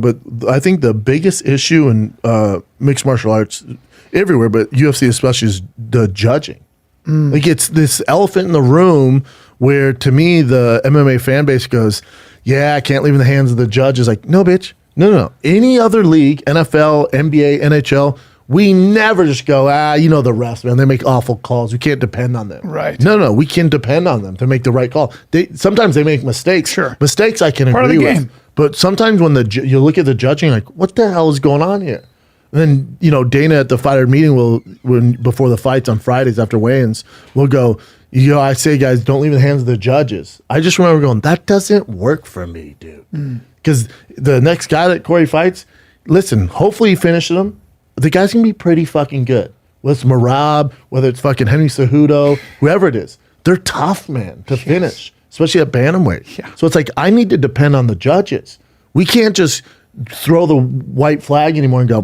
But I think the biggest issue in mixed martial arts everywhere, but UFC especially, is the judging. Like, it's this elephant in the room where, to me, the MMA fan base goes, yeah, I can't leave in the hands of the judges. Like, no, bitch. No. Any other league, NFL, NBA, NHL, we never just go, the refs, man. They make awful calls. We can't depend on them. Right. No. We can depend on them to make the right call. Sometimes they make mistakes. Sure. Mistakes I can Part agree of the with. game. But sometimes when you look at the judging, like, what the hell is going on here? And then, Dana at the fighter meeting before the fights on Fridays after weigh-ins, will go, I say, guys, don't leave in the hands of the judges. I just remember going, that doesn't work for me, dude. Because the next guy that Corey fights, listen, hopefully he finishes him. The guy's going to be pretty fucking good. Whether it's Marab, whether it's fucking Henry Cejudo, whoever it is. They're tough, man, to finish, especially at bantamweight. Yeah. So it's like, I need to depend on the judges. We can't just throw the white flag anymore and go,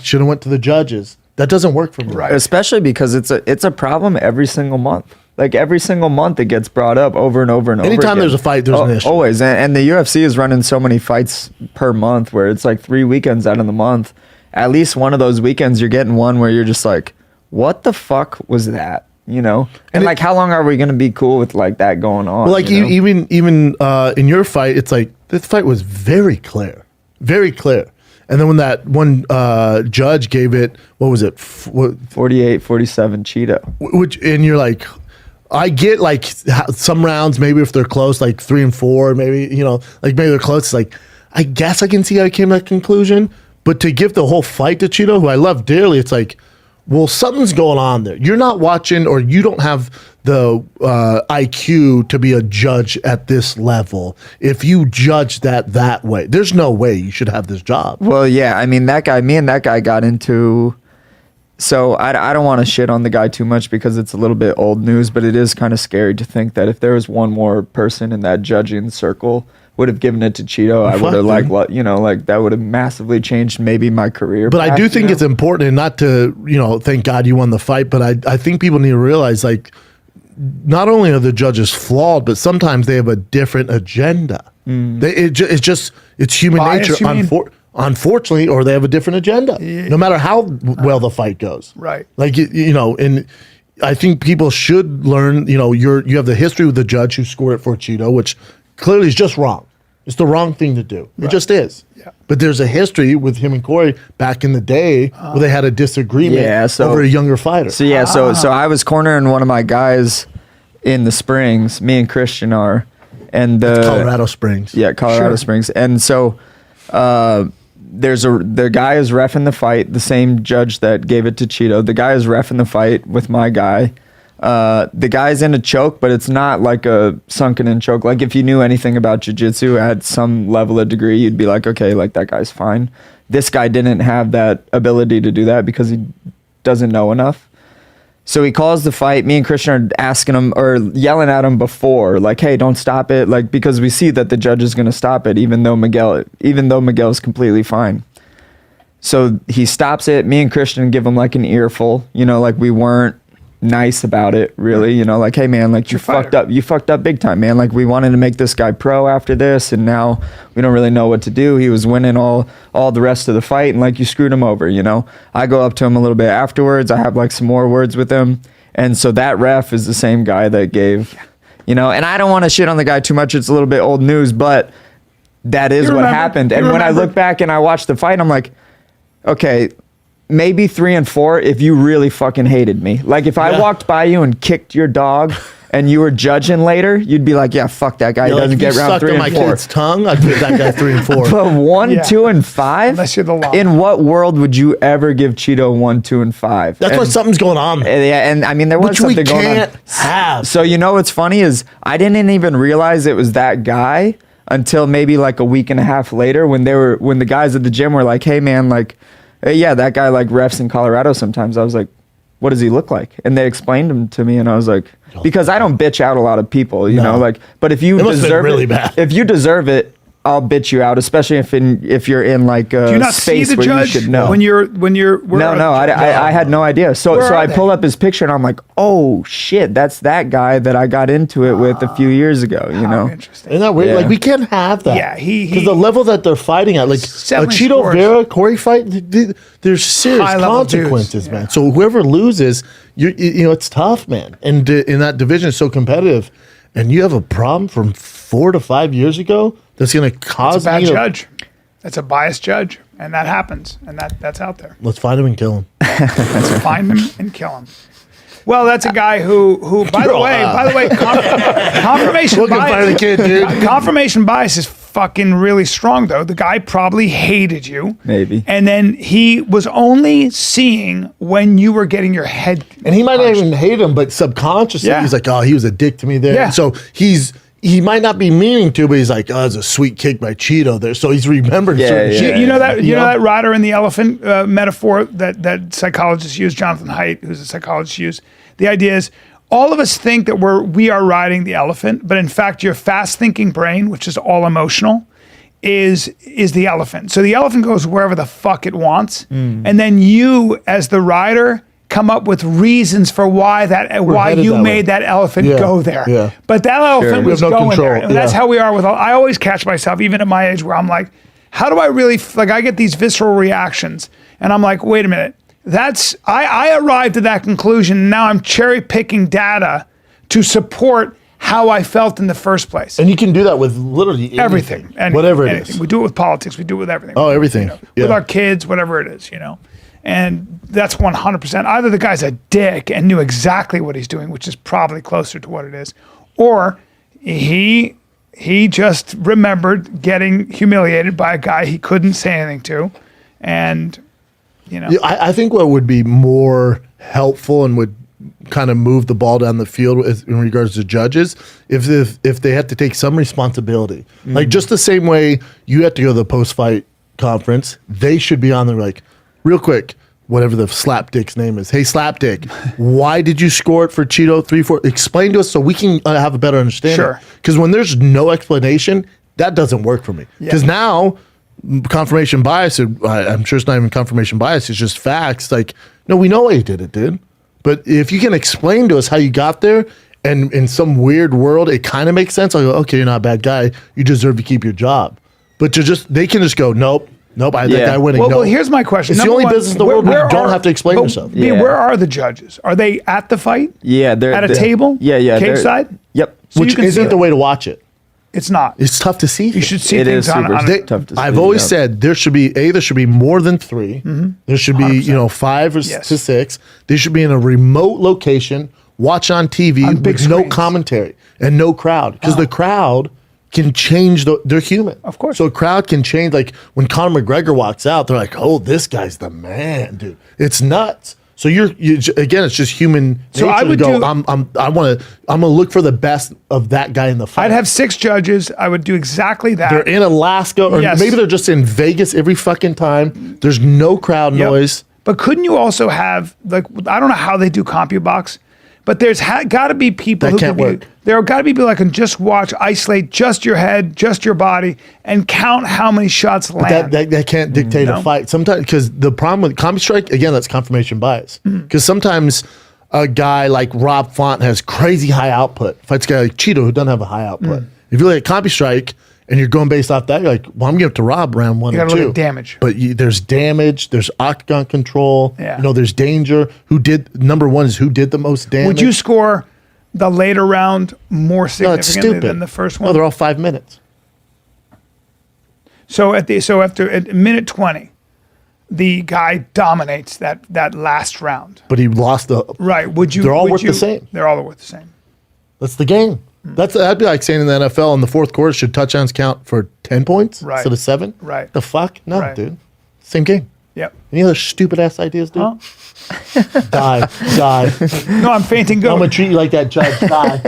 should have went to the judges. That doesn't work for me. Right. Especially because it's a problem every single month. Like, every single month it gets brought up over and over and over Anytime again. there's a fight, there's an issue. Always. And the UFC is running so many fights per month where it's like 3 weekends out of the month. At least one of those weekends, you're getting one where you're just like, what the fuck was that? And like, how long are we going to be cool with like that going on? Well, like, even in your fight, it's like, this fight was very clear. Very clear. And then when that one judge gave it, what was it? 48-47 Cheeto. And you're like, I get like some rounds, maybe if they're close, like 3 and 4, maybe, like maybe they're close. It's like, I guess I can see how I came to that conclusion. But to give the whole fight to Cheeto, who I love dearly, it's like, well, something's going on there. You're not watching, or you don't have the IQ to be a judge at this level. If you judge that way, there's no way you should have this job. Well, yeah, I mean, me and that guy got into. So I don't want to shit on the guy too much because it's a little bit old news, but it is kind of scary to think that if there was one more person in that judging circle would have given it to Cheeto, I would have like that would have massively changed maybe my career. But I do think it's important, and not to, thank God you won the fight, but I think people need to realize, like, not only are the judges flawed, but sometimes they have a different agenda. It's human Bias, nature, unfortunately, or they have a different agenda, no matter how well the fight goes. Right. Like, and I think people should learn, you have the history with the judge who scored it for Cheeto, which clearly is just wrong. It's the wrong thing to do. Right. It just is. Yeah. But there's a history with him and Corey back in the day where they had a disagreement over a younger fighter. So I was cornering one of my guys in the Springs. Me and Christian are, and It's Colorado Springs. Yeah, Colorado Springs. And so the guy is reffing the fight. The same judge that gave it to Cheeto. The guy is reffing the fight with my guy. The guy's in a choke, but it's not like a sunken in choke. Like, if you knew anything about jiu-jitsu at some level of degree, you'd be like, okay, like, that guy's fine. This guy didn't have that ability to do that because he doesn't know enough. So he calls the fight. Me and Christian are asking him or yelling at him before, like, hey, don't stop it. Like, because we see that the judge is going to stop it, even though Miguel's completely fine. So he stops it. Me and Christian give him like an earful, like we weren't nice about it, really, like, hey man, like, you fucked up big time, man. Like, we wanted to make this guy pro after this, and now we don't really know what to do. He was winning all the rest of the fight, and like, you screwed him over. I go up to him a little bit afterwards. I have like some more words with him, and so that ref is the same guy that gave, and I don't want to shit on the guy too much. It's a little bit old news, but that is what happened. And when I look back and I watch the fight, I'm like, okay, maybe 3 and 4 if you really fucking hated me. Like, if I walked by you and kicked your dog and you were judging later, you'd be like, yeah, fuck that guy. He doesn't get round 3 and 4. If you sucked on my kid's tongue, I'd give that guy 3 and 4. But 1, 2, and 5? Unless you're the law. In what world would you ever give Cheeto 1, 2, and 5? That's why something's going on there. Yeah, and I mean, there was something going on. Which we can't have. So, what's funny is I didn't even realize it was that guy until maybe like a week and a half later when the guys at the gym were like, hey man, like, hey, yeah, that guy like refs in Colorado sometimes. I was like, what does he look like? And they explained him to me, and I was like, because I don't bitch out a lot of people, you know, like, but if you deserve really it, bad. if you deserve it, I'll bitch you out, especially if you're in like a Do you not see space the where judge you should know. when you're where are No, the judges? I had no idea. So Where are I they? pull up his picture and I'm like, oh shit, that's that guy that I got into it with a few years ago. You How know, interesting. Isn't that weird? Yeah. Like we can't have that. Yeah, he- because the level that they're fighting at, like a Settling Cheeto scores. Vera Corey fight, there's serious High-level dudes. consequences, Yeah. man. So whoever loses, you know, it's tough, man. And in that division, it's so competitive, and you have a problem from 4 to 5 years ago that's going to cause It's a bad me to- judge. That's a biased judge, and that happens, and that's out there. Let's find him and kill him. Let's find him and kill him. Well, that's a guy who by the way, confirmation Looking for the bias. kid, dude. Confirmation bias is fucking really strong, though. The guy probably hated you. Maybe. And then he was only seeing when you were getting your head. And he might not punched. even hate him, but subconsciously Yeah. he's like, oh, he was a dick to me there. Yeah. So he might not be meaning to, but he's like, oh, it's a sweet kick by Cheeto there. So he's remembered certain yeah. shit. You know that You know? that rider and the elephant metaphor that psychologists use, Jonathan Haidt, who's a psychologist, use. The idea is all of us think that we are riding the elephant, but in fact, your fast thinking brain, which is all emotional, is the elephant. So the elephant goes wherever the fuck it wants, and then you, as the rider, come up with reasons for why headed you that way. made that elephant Yeah, go there. yeah. But that elephant We was have no going control, there, and that's yeah. how we are with all. I always catch myself, even at my age, where I'm like, how do I really like? I get these visceral reactions, and I'm like, wait a minute. I arrived at that conclusion. And now I'm cherry picking data to support how I felt in the first place. And you can do that with literally Everything, whatever it anything. is. We do it with politics. We do it with everything. Oh, everything. With Yeah. our kids, whatever it is, And that's 100%. Either the guy's a dick and knew exactly what he's doing, which is probably closer to what it is, or he just remembered getting humiliated by a guy he couldn't say anything to, and Yeah, I think what would be more helpful and would kind of move the ball down the field in regards to judges if they had to take some responsibility. Like just the same way you have to go to the post-fight conference, they should be on there like, real quick, whatever the slapdick's name is. Hey, slapdick, why did you score it for Cheeto 3-4? Explain to us so we can have a better understanding. Sure. Because when there's no explanation, that doesn't work for me. Because now confirmation bias, I'm sure it's not even confirmation bias, it's just facts. Like, no, we know why you did it, dude. But if you can explain to us how you got there, and in some weird world, it kind of makes sense. I go, okay, you're not a bad guy. You deserve to keep your job. But they can just go, nope, that guy winning. Well, no. here's my question. It's Number the only one, business in the world where you don't have to explain but, yourself. B, Yeah. where are the judges? Are they at the fight? yeah, they're At a table? Yeah, Cage they're- side? Yep. So Which you can see isn't the them. way to watch it. It's not. It's tough to see. You should see It things is on, super on They- tough to I've see, always yeah. said there should be more than 3. There should be 100%. 5 or Yes. to 6. They should be in a remote location, watch on TV On big with no screens. commentary and no crowd, because the crowd can change. They're human, Of course. So a crowd can change. Like when Conor McGregor walks out, they're like, "Oh, this guy's the man, dude." It's nuts. So you again, it's just human So nature I would to go. do- I'm gonna look for the best of that guy in the fight. I'd have 6 judges. I would do exactly that. They're in Alaska, or Yes. maybe they're just in Vegas every fucking time. There's no crowd Yep. noise. But couldn't you also have, like, I don't know how they do CompuBox, but there's got to be people That who can't can work. be, there have got to be people that can just watch, isolate just your head, just your body, and count how many shots land. That can't dictate No. a fight. Sometimes, because the problem with Combi Strike, again, that's confirmation bias. Mm-hmm. Because sometimes a guy like Rob Font has crazy high output. Fights a guy like Cheeto who doesn't have a high output. Mm. If you look at Combi Strike and you're going based off that, you're like, well, I'm giving it to Rob round 1 You or gotta 2. look at damage. But there's damage, there's octagon control, Yeah. there's danger. Number 1 is who did the most damage. Would you score the later round more No, it's significantly stupid. than the first No, one? they're all 5 minutes. So at minute 20, the guy dominates that last round. But he lost the. Right? Would you? They're all would worth the you- same. They're all worth the same. That's the game. That'd be like saying in the NFL in the fourth quarter should touchdowns count for 10 points Right. instead of 7. Right. The fuck? No, Right. dude. Same game. Yep. Any other stupid ass ideas, dude? Huh? Die. No, I'm fainting I'm goat. gonna treat you like that, judge. Die.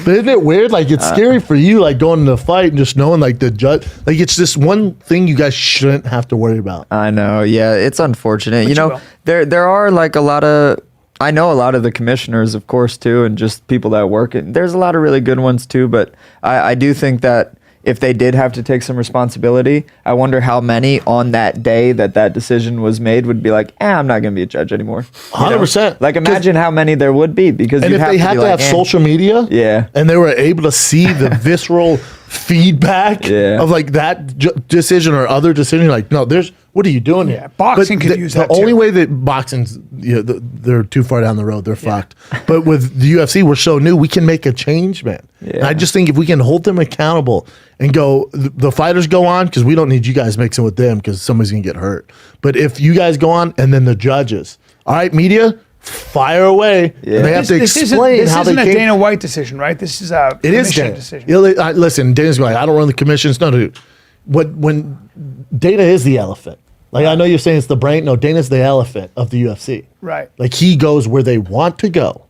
But isn't it weird? Like it's scary for you, like going into a fight and just knowing like the judge. Like it's just one thing you guys shouldn't have to worry about. I know. Yeah, it's unfortunate. But You you know, will. there are like a lot of. I know a lot of the commissioners, of course, too, and just people that work it. There's a lot of really good ones too, but I do think that if they did have to take some responsibility, I wonder how many on that day that decision was made would be like, I'm not going to be a judge anymore. 100%. Like, imagine how many there would be, because And if they had to have social media, yeah, and they were able to see the visceral feedback of like that decision or other decision, like, no, what are you doing here? Boxing could use that The only too. way that boxing's, they're too far down the road, they're fucked. But with the UFC, we're so new, we can make a change, man. And I just think if we can hold them accountable and go, the fighters go on, because we don't need you guys mixing with them because somebody's gonna get hurt. But if you guys go on, and then the judges, all right, media, fire away. And they have to explain how they This isn't a came. Dana White decision, right? This is a It is commission Dana. decision. Listen, Dana's going, I don't run the commissions. No, dude. When Dana is the elephant. Like, I know you're saying it's the brain. No, Dana's the elephant of the UFC. Right. Like, he goes where they want to go.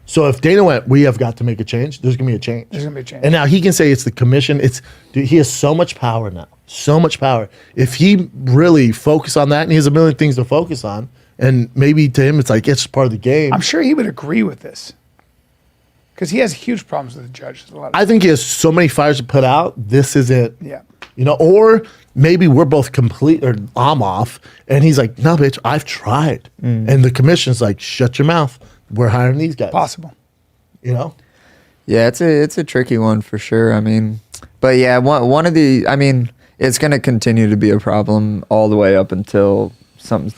So if Dana went, we have got to make a change, there's going to be a change. There's going to be a change. And now he can say it's the commission. Dude, he has so much power now. So much power. If he really focus on that, and he has a million things to focus on, and maybe to him it's like, it's just part of the game. I'm sure he would agree with this. Because he has huge problems with the judge. I think he has so many fires to put out. This is it. Yeah. Or maybe we're both complete, or I'm off, and he's like, no, bitch, I've tried. And the commission's like, shut your mouth. We're hiring these guys. Possible. Yeah, it's a tricky one for sure. I mean, but yeah, one of the, I mean, it's going to continue to be a problem all the way up until something's